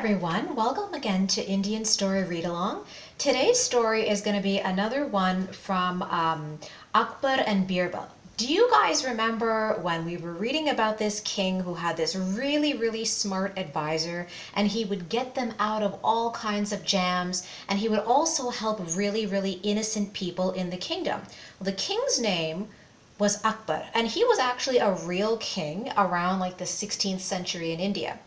everyone, welcome again to Indian Story Read Along. Today's story is going to be another one from Akbar and Birbal. Do you guys remember when we were reading about this king who had this really smart advisor, and he would get them out of all kinds of jams, and he would also help really innocent people in the kingdom? Well, the king's name was Akbar, and he was actually a real king around like the 16th century in India.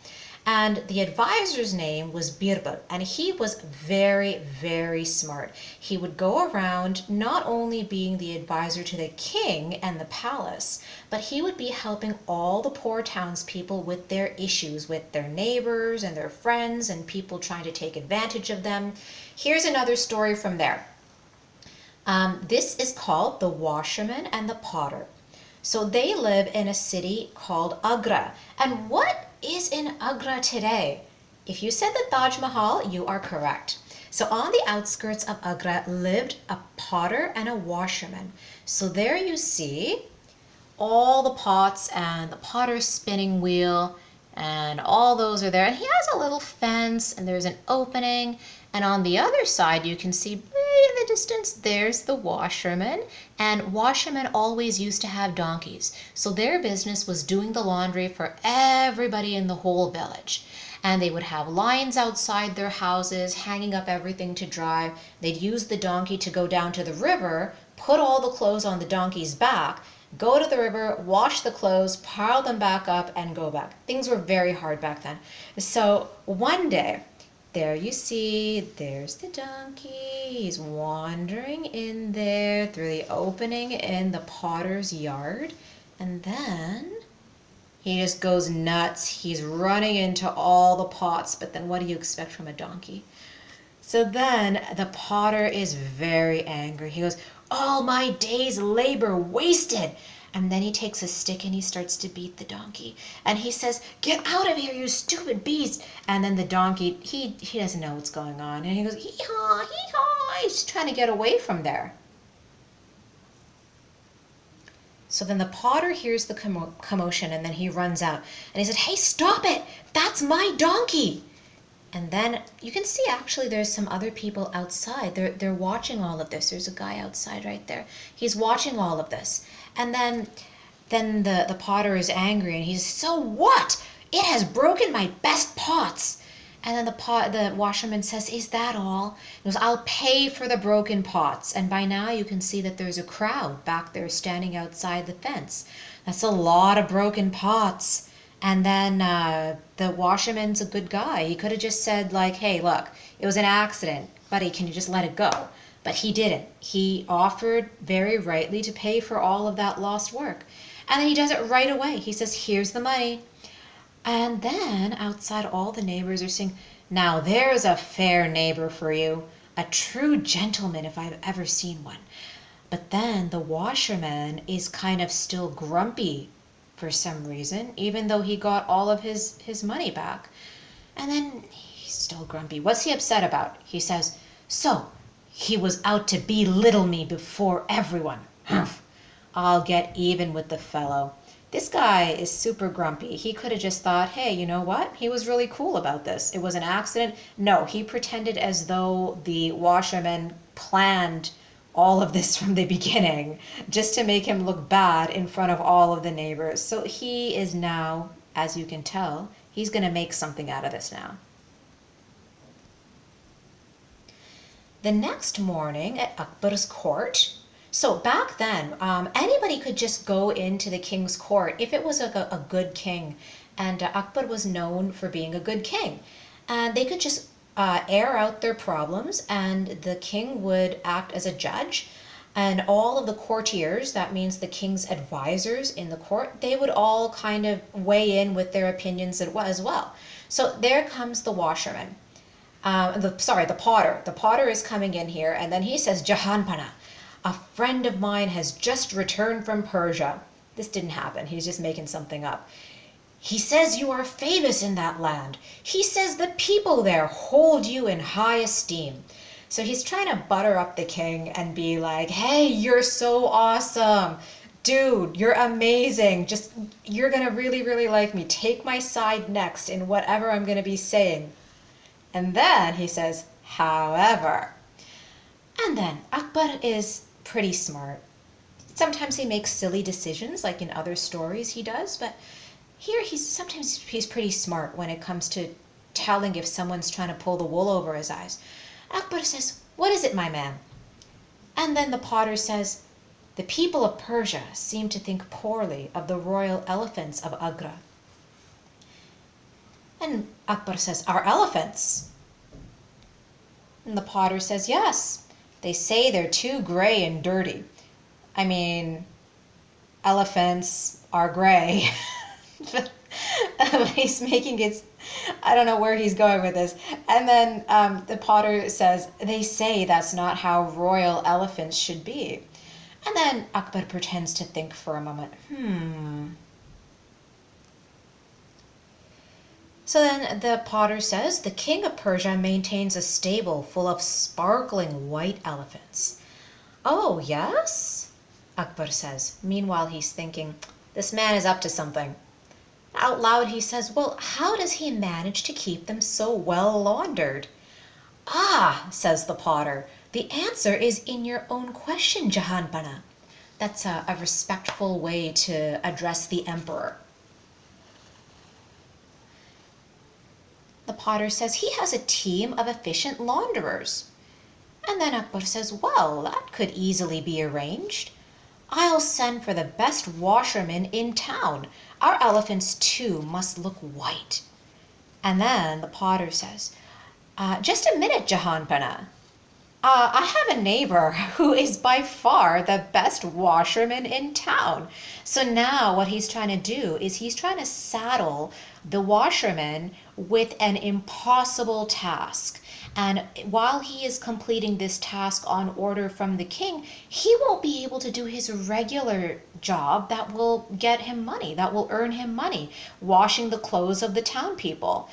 And the advisor's name was Birbal, and he was very smart. He would go around not only being the advisor to the king and the palace, but he would be helping all the poor townspeople with their issues with their neighbors and their friends and people trying to take advantage of them. Here's another story from there. This is called The Washerman and the Potter. So they live in a city called Agra. And what is in Agra today? If you said the Taj Mahal, you are correct. So on the outskirts of Agra lived a potter and a washerman. So there you see all the pots and the potter's spinning wheel, and all those are there. And he has a little fence, and there's an opening. And on the other side, you can see way in the distance, there's the washerman. And washermen always used to have donkeys. So their business was doing the laundry for everybody in the whole village. And they would have lines outside their houses, hanging up everything to dry. They'd use the donkey to go down to the river, put all the clothes on the donkey's back, go to the river, wash the clothes, pile them back up, and go back. Things were very hard back then. So one day, there you see, there's the donkey. He's wandering in there through the opening in the potter's yard. And then he just goes nuts. He's running into all the pots. But then what do you expect from a donkey? So then the potter is very angry. He goes, "All my day's labor wasted." And then he takes a stick and he starts to beat the donkey. And he says, "Get out of here, you stupid beast." And then the donkey, he doesn't know what's going on. And he goes, "Hee-haw, hee-haw." He's trying to get away from there. So then the potter hears the commotion, and then he runs out. And he said, "Hey, stop it. That's my donkey." And then you can see actually there's some other people outside. They're watching all of this. There's a guy outside right there. He's watching all of this. And then the potter is angry, and he's, "So what? It has broken my best pots." And then the washerman says, "Is that all?" He goes, "I'll pay for the broken pots." And by now you can see that there's a crowd back there standing outside the fence. That's a lot of broken pots. And then the washerman's a good guy. He could have just said like, "Hey, look, it was an accident. Buddy, can you just let it go?" But he didn't. He offered very rightly to pay for all of that lost work. And then he does it right away. He says, "Here's the money." And then outside all the neighbors are saying, "Now there's a fair neighbor for you. A true gentleman if I've ever seen one." But then the washerman is kind of still grumpy for some reason, even though he got all of his money back. And then he's still grumpy. What's he upset about? He says, "So he was out to belittle me before everyone. Humph. I'll get even with the fellow." This guy is super grumpy. He could have just thought, "Hey, you know what? He was really cool about this. It was an accident." No, he pretended as though the washerman planned all of this from the beginning, just to make him look bad in front of all of the neighbors. So he is now, as you can tell, he's going to make something out of this now. The next morning at Akbar's court, so back then, anybody could just go into the king's court if it was a good king. And Akbar was known for being a good king. And they could just air out their problems, and the king would act as a judge, and all of the courtiers, that means the king's advisors in the court, they would all kind of weigh in with their opinions as well. So there comes the washerman, the potter. The potter is coming in here, and then he says, "Jahanpana, a friend of mine has just returned from Persia." This didn't happen. He's just making something up. "He says you are famous in that land. He says the people there hold you in high esteem." So he's trying to butter up the king and be like, "Hey, you're so awesome. Dude, you're amazing. You're going to really like me. Take my side next in whatever I'm going to be saying." And then he says, however. And then Akbar is pretty smart. Sometimes he makes silly decisions like in other stories he does, but here sometimes he's pretty smart when it comes to telling if someone's trying to pull the wool over his eyes. Akbar says, what is it, my man? And then the potter says, the people of Persia seem to think poorly of the royal elephants of Agra. And Akbar says, our elephants? And the potter says, yes, they say they're too gray and dirty. I mean, elephants are gray. He's making it, I don't know where he's going with this. And then the potter says, they say that's not how royal elephants should be. And then Akbar pretends to think for a moment. So then the potter says, the king of Persia maintains a stable full of sparkling white elephants. Oh, yes? Akbar says. Meanwhile, he's thinking, this man is up to something. Out loud, he says, well, how does he manage to keep them so well laundered? Ah, says the potter, the answer is in your own question, Jahanpana. That's a respectful way to address the emperor. The potter says he has a team of efficient launderers. And then Akbar says, well, that could easily be arranged. I'll send for the best washerman in town. Our elephants too must look white. And then the potter says, just a minute, Jahanpana. I have a neighbor who is by far the best washerman in town. So now what he's trying to do is he's trying to saddle the washerman with an impossible task. And while he is completing this task on order from the king, he won't be able to do his regular job that will get him money, that will earn him money, washing the clothes of the town people.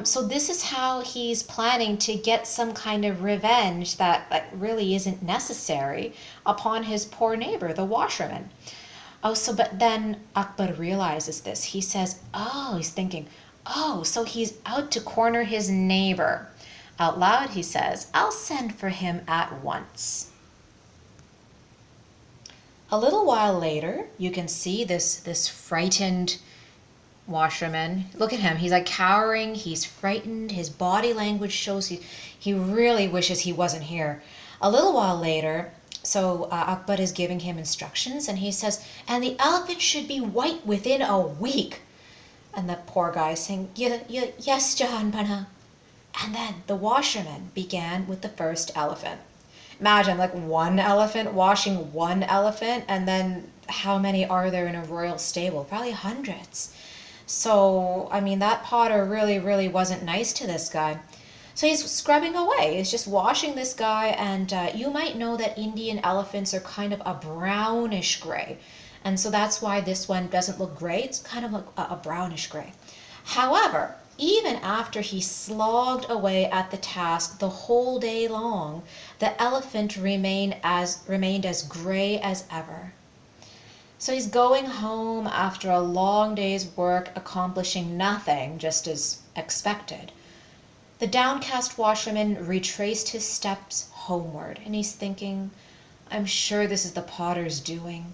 So this is how he's planning to get some kind of revenge that really isn't necessary upon his poor neighbor, the washerman. But then Akbar realizes this. He says, he's thinking, so he's out to corner his neighbor. Out loud, he says, I'll send for him at once. A little while later, you can see this frightened washerman. Look at him. He's like cowering. He's frightened. His body language shows he really wishes he wasn't here. A little while later, so Akbar is giving him instructions, and he says, and the elephant should be white within a week. And the poor guy is saying, yes, Jahanpana. And then the washerman began with the first elephant. Imagine like one elephant washing one elephant, and then how many are there in a royal stable? Probably hundreds. So, I mean, that potter really wasn't nice to this guy. So he's scrubbing away. He's just washing this guy, and you might know that Indian elephants are kind of a brownish gray. And so that's why this one doesn't look gray. It's kind of like a brownish gray. However, even after he slogged away at the task the whole day long, the elephant remained as gray as ever. So he's going home after a long day's work, accomplishing nothing, just as expected. The downcast washerman retraced his steps homeward, and he's thinking, I'm sure this is the potter's doing.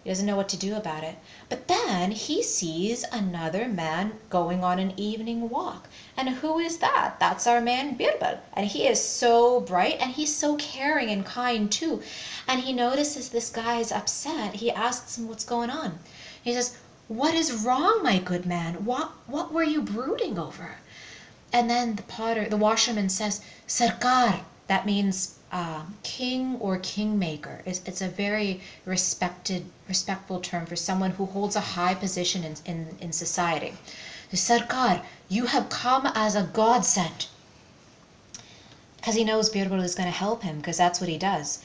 He doesn't know what to do about it. But then he sees another man going on an evening walk. And who is that? That's our man Birbal. And he is so bright, and he's so caring and kind too. And he notices this guy is upset. He asks him what's going on. He says, what is wrong, my good man? What were you brooding over? And then the washerman says, Sarkar. That means king or kingmaker. It's a very respectful term for someone who holds a high position in society. Sarkar, you have come as a godsend. Because he knows Birbal is going to help him, because that's what he does.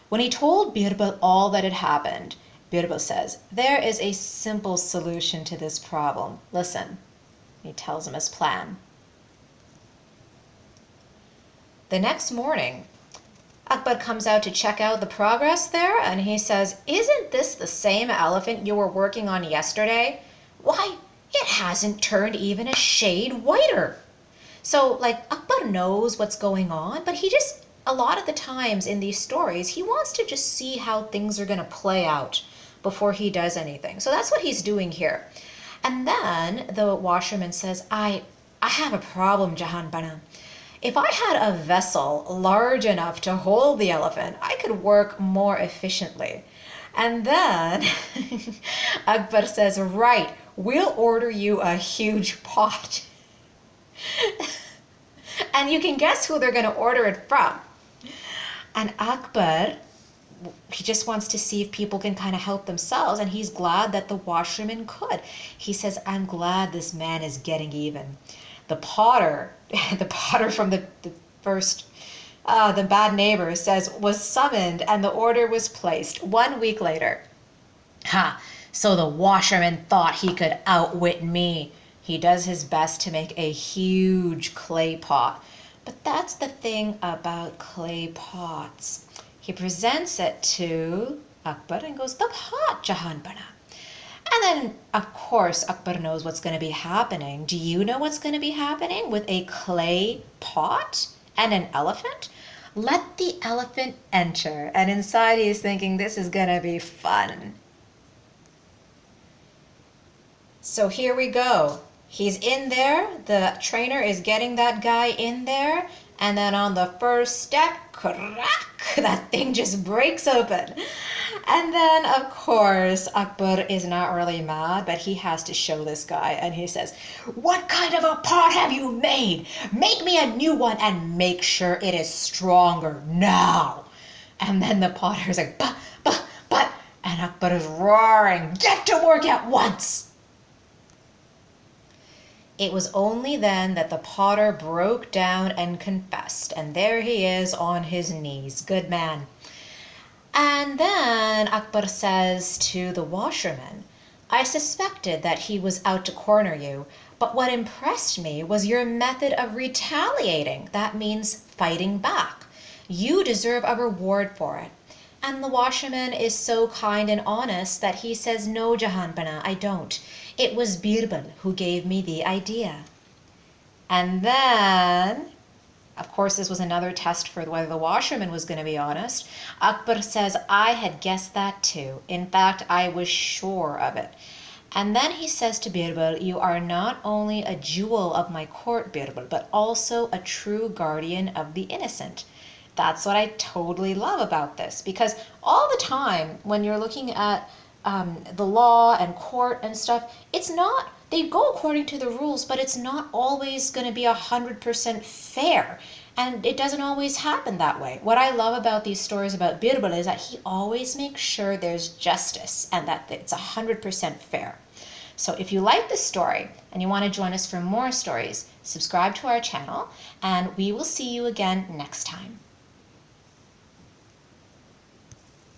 When he told Birbal all that had happened, Birbal says, there is a simple solution to this problem. Listen. He tells him his plan. The next morning, Akbar comes out to check out the progress there, and he says, isn't this the same elephant you were working on yesterday? Why, it hasn't turned even a shade whiter. So, Akbar Akbar knows what's going on, but he just, a lot of the times in these stories, he wants to just see how things are going to play out before he does anything. So that's what he's doing here. And then the washerman says, I have a problem, Jahan Bana. If I had a vessel large enough to hold the elephant, I could work more efficiently. And then Akbar says, right, we'll order you a huge pot. And you can guess who they're going to order it from. And Akbar, he just wants to see if people can kind of help themselves, and he's glad that the washerman could. He says, I'm glad this man is getting even. The potter, the potter from the first, the bad neighbor says, was summoned, and the order was placed 1 week later. Ha! So the washerman thought he could outwit me. He does his best to make a huge clay pot. But that's the thing about clay pots. He presents it to Akbar and goes, the pot, Jahan Bana. And then, of course, Akbar knows what's going to be happening. Do you know what's going to be happening with a clay pot and an elephant? Let the elephant enter. And inside he's thinking, this is going to be fun. So here we go. He's in there. The trainer is getting that guy in there. And then on the first step, crack, that thing just breaks open. And then, of course, Akbar is not really mad, but he has to show this guy. And he says, what kind of a pot have you made? Make me a new one and make sure it is stronger now. And then the potter is like, but. And Akbar is roaring, get to work at once. It was only then that the potter broke down and confessed, and there he is on his knees. Good man. And then Akbar says to the washerman, I suspected that he was out to corner you, but what impressed me was your method of retaliating. That means fighting back. You deserve a reward for it. And the washerman is so kind and honest that he says, no, Jahan Bana, I don't. It was Birbal who gave me the idea. And then, of course, this was another test for whether the washerman was going to be honest. Akbar says, I had guessed that too. In fact, I was sure of it. And then he says to Birbal, you are not only a jewel of my court, Birbal, but also a true guardian of the innocent. That's what I totally love about this, because all the time when you're looking at the law and court and stuff, it's not, they go according to the rules, but it's not always going to be 100% fair. And it doesn't always happen that way. What I love about these stories about Birbal is that he always makes sure there's justice and that it's 100% fair. So if you like this story and you want to join us for more stories, subscribe to our channel, and we will see you again next time.